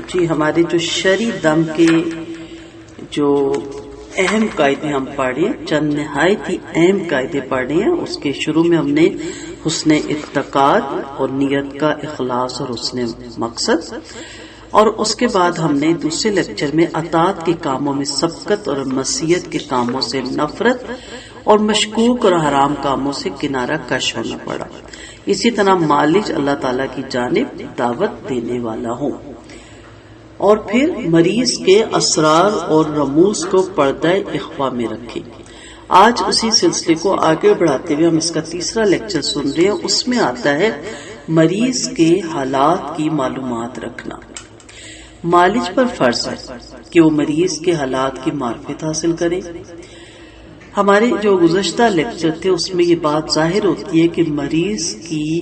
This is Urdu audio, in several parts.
جی، ہمارے جو شرعی دم کے جو اہم قاعدے ہم پڑھے، چند نہایت ہی اہم قاعدے پڑھے ہیں۔ اس کے شروع میں ہم نے حسن اعتقاد اور نیت کا اخلاص اور حسن مقصد، اور اس کے بعد ہم نے دوسرے لیکچر میں اطاعت کے کاموں میں سبقت اور معصیت کے کاموں سے نفرت اور مشکوک اور حرام کاموں سے کنارہ کش ہونا پڑا۔ اسی طرح مالج اللہ تعالیٰ کی جانب دعوت دینے والا ہوں، اور پھر مریض کے اسرار اور رموز کو پردہ اخفا میں رکھے۔ آج اسی سلسلے کو آگے بڑھاتے ہوئے ہم اس کا تیسرا لیکچر سن رہے ہیں۔ اس میں آتا ہے مریض کے حالات کی معلومات رکھنا۔ مالج پر فرض ہے کہ وہ مریض کے حالات کی معرفت حاصل کرے۔ ہمارے جو گزشتہ لیکچر تھے اس میں یہ بات ظاہر ہوتی ہے کہ مریض کی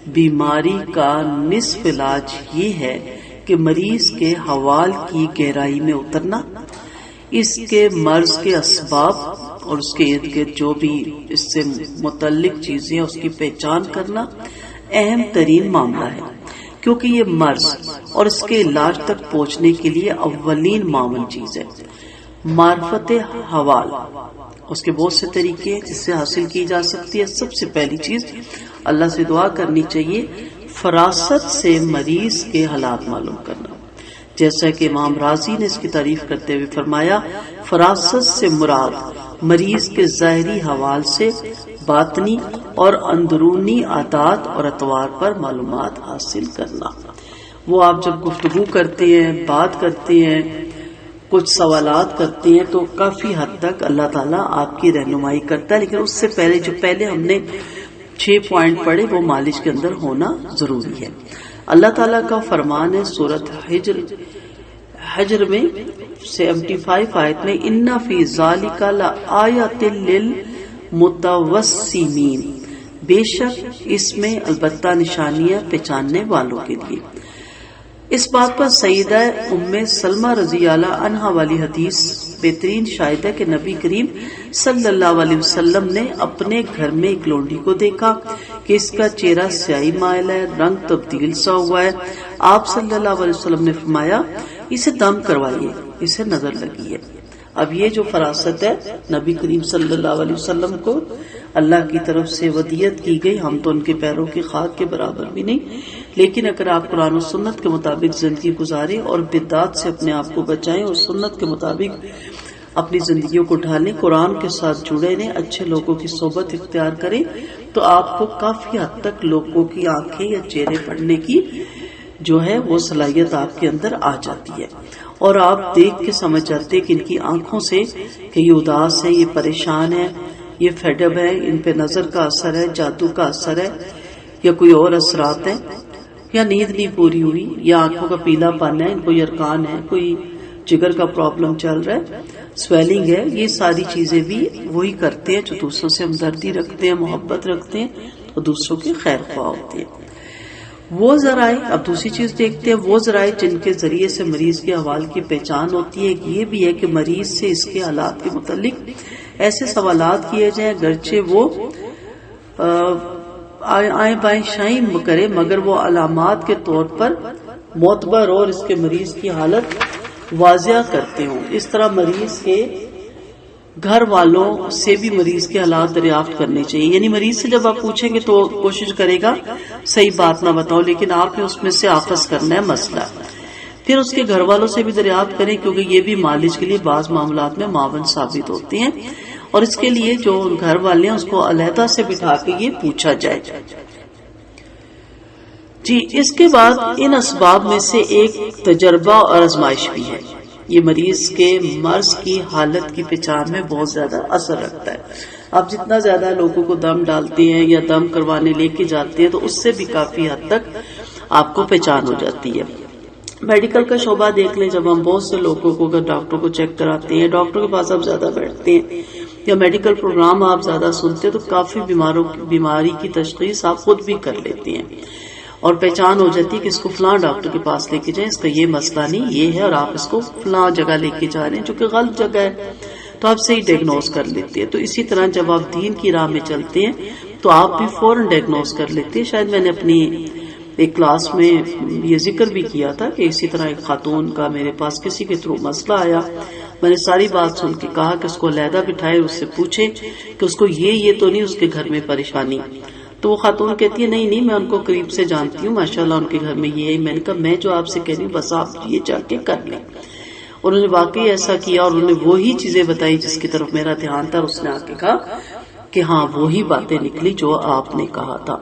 بیماری کا نصف علاج یہ ہے کہ مریض کے حوال کی گہرائی میں اترنا، اس کے مرض کے اسباب اور اس کے ارد گرد جو بھی اس سے متعلق چیزیں اس کی پہچان کرنا اہم ترین معاملہ ہے، کیونکہ یہ مرض اور اس کے علاج تک پہنچنے کے لیے اولین معاون چیز ہے۔ معرفت حوال، اس کے بہت سے طریقے ہیں جس سے حاصل کی جا سکتی ہے۔ سب سے پہلی چیز اللہ سے دعا کرنی چاہیے، فراست سے مریض کے حالات معلوم کرنا، جیسا کہ امام رازی نے اس کی تعریف کرتے ہوئے فرمایا، فراست سے مراد مریض کے ظاہری حوال سے باطنی اور اندرونی عادات اور اطوار پر معلومات حاصل کرنا۔ وہ آپ جب گفتگو کرتے ہیں، بات کرتے ہیں، کچھ سوالات کرتے ہیں تو کافی حد تک اللہ تعالیٰ آپ کی رہنمائی کرتا ہے، لیکن اس سے پہلے ہم نے 6 پوائنٹ پڑھے، وہ مالج کے اندر ہونا ضروری ہے۔ اللہ تعالیٰ کا فرمان ہے سورۃ حجر میں 75 آیت میں، ان فی ذالک لآیۃ للمتوسمین، بے شک اس میں البتہ نشانیاں پہچاننے والوں کے لیے۔ اس بات پر سیدہ ام سلمہ رضی اللہ عنہا والی حدیث بہترین شاہد ہے کہ نبی کریم صلی اللہ علیہ وسلم نے اپنے گھر میں ایک لونڈی کو دیکھا کہ اس کا چہرہ سیاہی مائل ہے، رنگ تبدیل سا ہوا ہے۔ آپ صلی اللہ علیہ وسلم نے فرمایا، اسے دم کروائیے، اسے نظر لگی ہے۔ اب یہ جو فراست ہے نبی کریم صلی اللہ علیہ وسلم کو اللہ کی طرف سے ودیت کی گئی، ہم تو ان کے پیروں کی خاک کے برابر بھی نہیں، لیکن اگر آپ قرآن و سنت کے مطابق زندگی گزاریں اور بدعات سے اپنے آپ کو بچائیں اور سنت کے مطابق اپنی زندگیوں کو ڈھالیں، قرآن کے ساتھ جڑے رہیں، اچھے لوگوں کی صحبت اختیار کریں، تو آپ کو کافی حد تک لوگوں کی آنکھیں یا چہرے پڑھنے کی جو ہے وہ صلاحیت آپ کے اندر آ جاتی ہے، اور آپ دیکھ کے سمجھ جاتے ہیں کہ ان کی آنکھوں سے کہ یہ اداس ہے، یہ پریشان ہے، یہ فیڈ اپ ہے، ان پہ نظر کا اثر ہے، جادو کا اثر ہے، یا کوئی اور اثرات ہیں، یا نیند نہیں پوری ہوئی، یا آنکھوں کا پیلا پن ہے، کوئی ارکان ہے، کوئی جگر کا پرابلم چل رہا ہے، سویلنگ ہے۔ یہ ساری چیزیں بھی وہی کرتے ہیں جو دوسروں سے ہمدردی رکھتے ہیں، محبت رکھتے ہیں اور دوسروں کے خیر خواہ ہوتے ہیں۔ وہ ذرائع، اب دوسری چیز دیکھتے ہیں، وہ ذرائع جن کے ذریعے سے مریض کے احوال کی پہچان ہوتی ہے، یہ بھی ہے کہ مریض سے اس کے حالات کے متعلق ایسے سوالات کیے جائیں گرچہ وہ آئیں بائیں شائیں کرے، مگر وہ علامات کے طور پر معتبر اور اس کے مریض کی حالت واضح کرتے ہوں۔ اس طرح مریض کے گھر والوں سے بھی مریض کے حالات دریافت کرنے چاہیے، یعنی مریض سے جب آپ پوچھیں گے تو کوشش کرے گا صحیح بات نہ بتاؤ، لیکن آپ نے اس میں سے آخذ کرنا ہے مسئلہ۔ پھر اس کے گھر والوں سے بھی دریافت کریں، کیونکہ یہ بھی مالج کے لیے بعض معاملات میں معاون ثابت ہوتے ہیں، اور اس کے لیے جو گھر والے ہیں اس کو علیحدہ سے بٹھا کے یہ پوچھا جائے۔ جی، اس کے بعد ان اسباب میں سے ایک تجربہ اور آزمائش بھی ہے۔ یہ مریض کے مرض کی حالت کی پہچان میں بہت زیادہ اثر رکھتا ہے۔ آپ جتنا زیادہ لوگوں کو دم ڈالتے ہیں یا دم کروانے لے کے جاتے ہیں تو اس سے بھی کافی حد تک آپ کو پہچان ہو جاتی ہے۔ میڈیکل کا شعبہ دیکھ لیں، جب ہم بہت سے لوگوں کو اگر ڈاکٹر کو چیک کراتے ہیں، ڈاکٹر کے پاس آپ زیادہ بیٹھتے ہیں یا میڈیکل پروگرام آپ زیادہ سنتے ہیں تو کافی بیماری کی تشخیص آپ خود بھی کر لیتے ہیں اور پہچان ہو جاتی ہے کہ اس کو فلاں ڈاکٹر کے پاس لے کے جائیں، اس کا یہ مسئلہ نہیں، یہ ہے، اور آپ اس کو فلاں جگہ لے کے جا رہے ہیں جو کہ غلط جگہ ہے، تو آپ صحیح ڈائگنوز کر لیتے ہیں۔ تو اسی طرح جب آپ دین کی راہ میں چلتے ہیں تو آپ بھی فوراً ڈائگنوز کر لیتے ہیں۔ شاید میں نے اپنی ایک کلاس میں یہ ذکر بھی کیا تھا کہ اسی طرح ایک خاتون کا میرے پاس کسی کے تھرو مسئلہ آیا. میں نے ساری بات سن کے کہا کہ اس کو علیحدہ بٹھائے، اس سے پوچھے کہ اس کو یہ تو نہیں اس کے گھر میں پریشانی. تو وہ خاتون کہتی ہے نہیں میں ان کو قریب سے جانتی ہوں، ماشاءاللہ ان کے گھر میں یہ ہے. میں نے کہا میں جو آپ سے کہہ رہی ہوں بس آپ یہ جا کے کر لیں. انہوں نے واقعی ایسا کیا اور انہوں نے وہی چیزیں بتائی جس کی طرف میرا دھیان تھا. اس نے آ کے کہا کہ ہاں وہی باتیں نکلی جو آپ نے کہا تھا.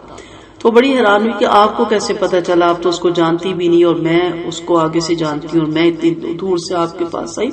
تو بڑی حیران ہوئی کہ آپ کو کیسے پتا چلا، آپ تو اس کو جانتی بھی نہیں اور میں اس کو آگے سے جانتی ہوں اور میں اتنی دور سے آپ کے پاس آئی.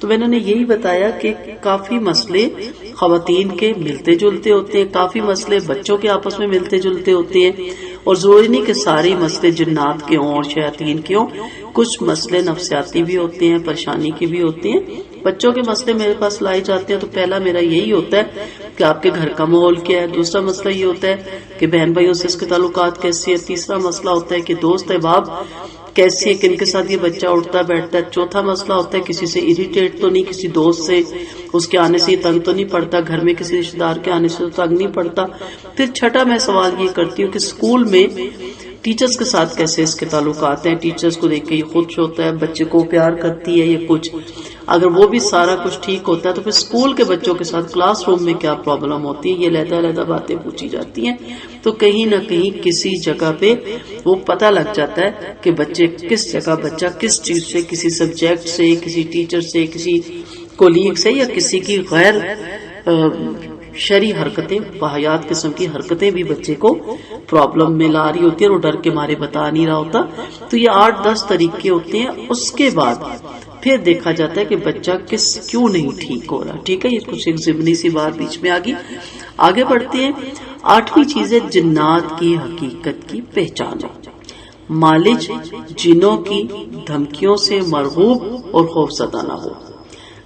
تو میں نے یہی بتایا کہ کافی مسئلے خواتین کے ملتے جلتے ہوتے ہیں، کافی مسئلے بچوں کے آپس میں ملتے جلتے ہوتے ہیں، اور ضروری نہیں کہ سارے مسئلے جنات کے ہوں اور شیاطین کے ہوں. کچھ مسئلے نفسیاتی بھی ہوتے ہیں، پریشانی کے بھی ہوتے ہیں. بچوں کے مسئلے میرے پاس لائے جاتے ہیں تو پہلا میرا یہی ہوتا ہے کہ آپ کے گھر کا ماحول کیا ہے. دوسرا مسئلہ یہ ہوتا ہے کہ بہن بھائیوں سے اس کے تعلقات کیسے ہیں. تیسرا مسئلہ ہوتا ہے کہ دوست احباب کیسی ہے، کن کے ساتھ یہ بچہ اٹھتا بیٹھتا ہے. چوتھا مسئلہ ہوتا ہے کسی سے اریٹیٹ تو نہیں، کسی دوست سے اس کے آنے سے یہ تنگ تو نہیں پڑتا، گھر میں کسی رشتے دار کے آنے سے تو تنگ نہیں پڑتا. پھر چھٹا میں سوال یہ کرتی ہوں کہ اسکول میں ٹیچرز کے ساتھ کیسے اس کے تعلقات ہیں. ٹیچرز کو دیکھ کے یہ خوش ہوتا ہے، بچے کو پیار کرتی ہے یہ کچھ. اگر وہ بھی سارا کچھ ٹھیک ہوتا ہے تو پھر اسکول کے بچوں کے ساتھ کلاس روم میں کیا پرابلم ہوتی ہے، یہ علیحدہ باتیں پوچھی جاتی ہیں. تو کہیں نہ کہیں کسی جگہ پہ وہ پتہ لگ جاتا ہے کہ بچے کس جگہ بچہ کس چیز سے، کسی سبجیکٹ سے، کسی ٹیچر سے، کسی کولیگ سے، یا کسی کی غیر شرعی حرکتیں، واہیات قسم کی حرکتیں بھی بچے کو پرابلم میں لا رہی ہوتی ہے اور وہ ڈر کے مارے بتا نہیں رہا ہوتا. تو یہ 8-10 طریقے ہوتے ہیں. اس کے بعد پھر دیکھا جاتا ہے کہ بچہ کیوں نہیں ٹھیک ہو رہا. ٹھیک ہے، یہ کچھ ایک ضمنی سی بات بیچ میں آگے بڑھتے ہیں. 8ویں چیز ہے جنات کی حقیقت کی پہچان. مالج جنوں کی دھمکیوں سے مرغوب اور خوفزدہ نہ ہو.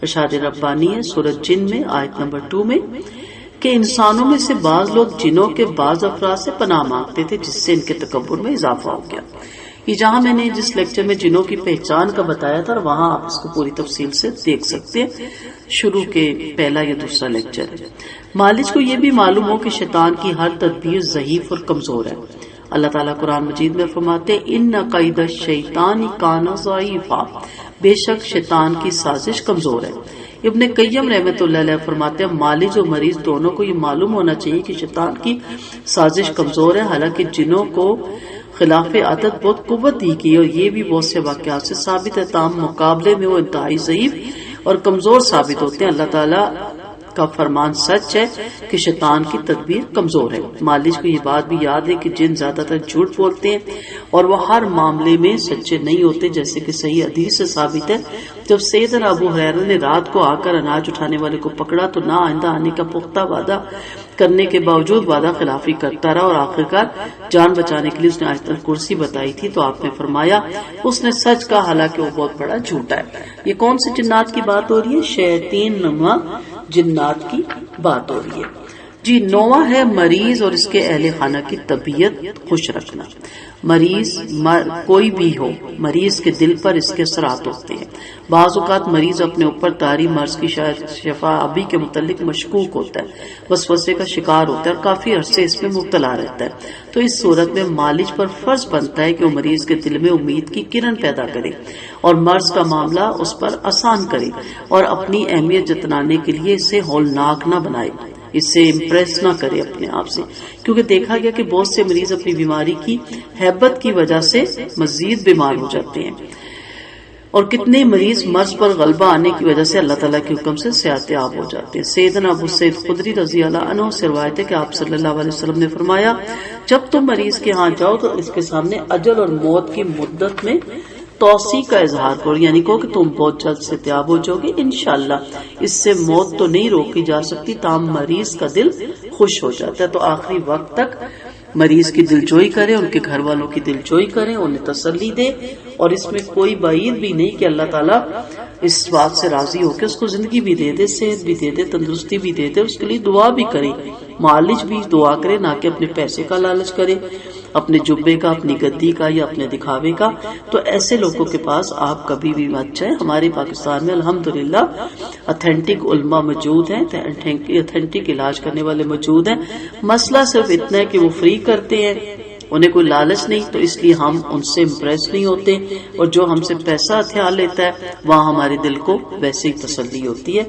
ارشاد ربانی ہے سورۃ جن میں آیت نمبر 2 میں کہ انسانوں میں سے بعض لوگ جنوں کے بعض افراد سے پناہ مانگتے تھے جس سے ان کے تکبر میں اضافہ ہو گیا. یہ جہاں میں نے جس لیکچر میں جنوں کی پہچان کا بتایا تھا وہاں آپ اس کو پوری تفصیل سے دیکھ سکتے ہیں. شروع کے پہلا یا دوسرا لیکچر ہے. مالج کو یہ بھی معلوم ہو کہ شیطان کی ہر تدبیر ضعیف اور کمزور ہے. اللہ تعالیٰ قرآن مجید میں فرماتے ان قید الشیطان کان ضعیفا، بے شک شیطان کی سازش کمزور ہے. ابن قیم رحمۃ اللہ علیہ فرماتے ہیں مالج اور مریض دونوں کو یہ معلوم ہونا چاہیے کہ شیطان کی سازش کمزور ہے. حالانکہ جنوں کو خلاف عادت بہت قوت دی گئی اور یہ بھی بہت سے واقعات سے ثابت ہے، تاہم مقابلے میں وہ انتہائی ضعیف اور کمزور ثابت ہوتے ہیں. اللہ تعالیٰ کا فرمان سچ ہے کہ شیطان کی تدبیر کمزور ہے. مالج کو یہ بات بھی یاد ہے کہ جن زیادہ تر جھوٹ بولتے ہیں اور وہ ہر معاملے میں سچے نہیں ہوتے، جیسے کہ صحیح حدیث سے ثابت ہے جب سیدنا ابو ہریرہ نے رات کو آ کر اناج اٹھانے والے کو پکڑا تو نہ آئندہ آنے کا پختہ وعدہ کرنے کے باوجود وعدہ خلافی کرتا رہا اور آخرکار جان بچانے کے لیے اس نے آیت الکرسی بتائی تھی تو آپ نے فرمایا اس نے سچ کہا حالانکہ وہ بہت بڑا جھوٹا ہے. یہ کون سے جنات کی بات ہو رہی ہے؟ شیاطین نما جنات کی بات ہو رہی ہے. جی 9واں ہے مریض اور اس کے اہل خانہ کی طبیعت خوش رکھنا. مریض کوئی بھی ہو، مریض کے دل پر اس کے اثرات ہوتے ہیں. بعض اوقات مریض اپنے اوپر طاری مرض کی شفا ابھی کے متعلق مشکوک ہوتا ہے، وسوسے کا شکار ہوتا ہے اور کافی عرصے اس میں مبتلا رہتا ہے. تو اس صورت میں مالج پر فرض بنتا ہے کہ وہ مریض کے دل میں امید کی کرن پیدا کرے اور مرض کا معاملہ اس پر آسان کرے اور اپنی اہمیت جتلانے کے لیے اسے ہولناک نہ بنائے، اس سے امپریس نہ کرے اپنے آپ سے. کیونکہ دیکھا گیا کہ بہت سے مریض اپنی بیماری کی ہیبت کی وجہ سے مزید بیمار ہو جاتے ہیں اور کتنے مریض مرض پر غلبہ آنے کی وجہ سے اللہ تعالیٰ کے حکم سے صحت یاب ہو جاتے ہیں. سیدنا ابو سعید خدری رضی اللہ عنہ سے روایت ہے کہ آپ صلی اللہ علیہ وسلم نے فرمایا جب تم مریض کے ہاں جاؤ تو اس کے سامنے اجل اور موت کی مدت میں توسیع کا اظہار کرو، یعنی کہو کہ تم بہت جلد سے تیاب ہو جاؤ گے انشاءاللہ. اس سے موت تو نہیں روکی جا سکتی، تاہم مریض کا دل خوش ہو جاتا ہے. تو آخری وقت تک مریض کی دلجوئی کریں، ان کے گھر والوں کی دلجوئی کریں، انہیں تسلی دے. اور اس میں کوئی بعید بھی نہیں کہ اللہ تعالیٰ اس بات سے راضی ہو کہ اس کو زندگی بھی دے دے، صحت بھی دے دے، تندرستی بھی دے دے. اس کے لیے دعا بھی کریں، مالج بھی دعا کرے، نہ کہ اپنے پیسے کا لالچ کرے، اپنے جبے کا، اپنی گدی کا یا اپنے دکھاوے کا. تو ایسے لوگوں کے پاس آپ کبھی بھی مت جائیں. ہمارے پاکستان میں الحمدللہ اتھینٹک علماء موجود ہیں، اتھینٹک علاج کرنے والے موجود ہیں. مسئلہ صرف اتنا ہے کہ وہ فری کرتے ہیں انہیں کوئی لالچ نہیں، تو اس لیے ہم ان سے امپریس نہیں ہوتے، اور جو ہم سے پیسہ ہتھیار لیتا ہے وہاں ہمارے دل کو ویسے ہی تسلی ہوتی ہے۔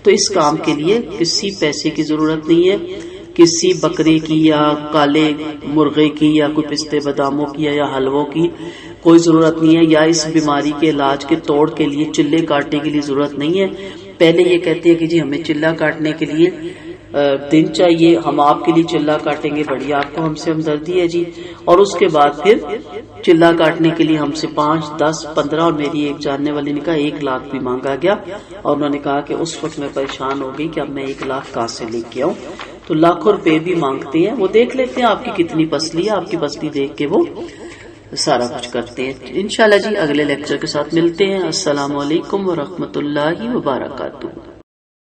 تو اس کام کے لیے کسی پیسے کی ضرورت نہیں ہے، کسی بکرے کی یا کالے مرغے کی یا کوئی پستے باداموں کی یا حلووں کی کوئی ضرورت نہیں ہے، یا اس بیماری کے علاج کے توڑ کے لیے چلے کاٹنے کے لیے ضرورت نہیں ہے۔ پہلے یہ کہتے ہیں کہ جی ہمیں چلہ کاٹنے کے لیے دن چاہیے، ہم آپ کے لیے چلہ کاٹیں گے، بڑی آپ کو ہم سے ہمدردی ہے جی، اور اس کے بعد پھر چلہ کاٹنے کے لیے ہم سے 5، 10، 15، اور میری ایک جاننے والی نے کہا 1 لاکھ بھی مانگا گیا، اور انہوں نے کہا کہ اس وقت میں پریشان ہو گئی کہ اب میں 1 لاکھ کہاں سے لے کے آؤں۔ تو لاکھوں روپے بھی مانگتے ہیں، وہ دیکھ لیتے ہیں آپ کی کتنی پسلی ہے، آپ کی پسلی دیکھ کے وہ سارا کچھ کرتے ہیں۔ انشاءاللہ جی اگلے لیکچر کے ساتھ ملتے ہیں۔ السلام علیکم ورحمۃ اللہ وبرکاتہ۔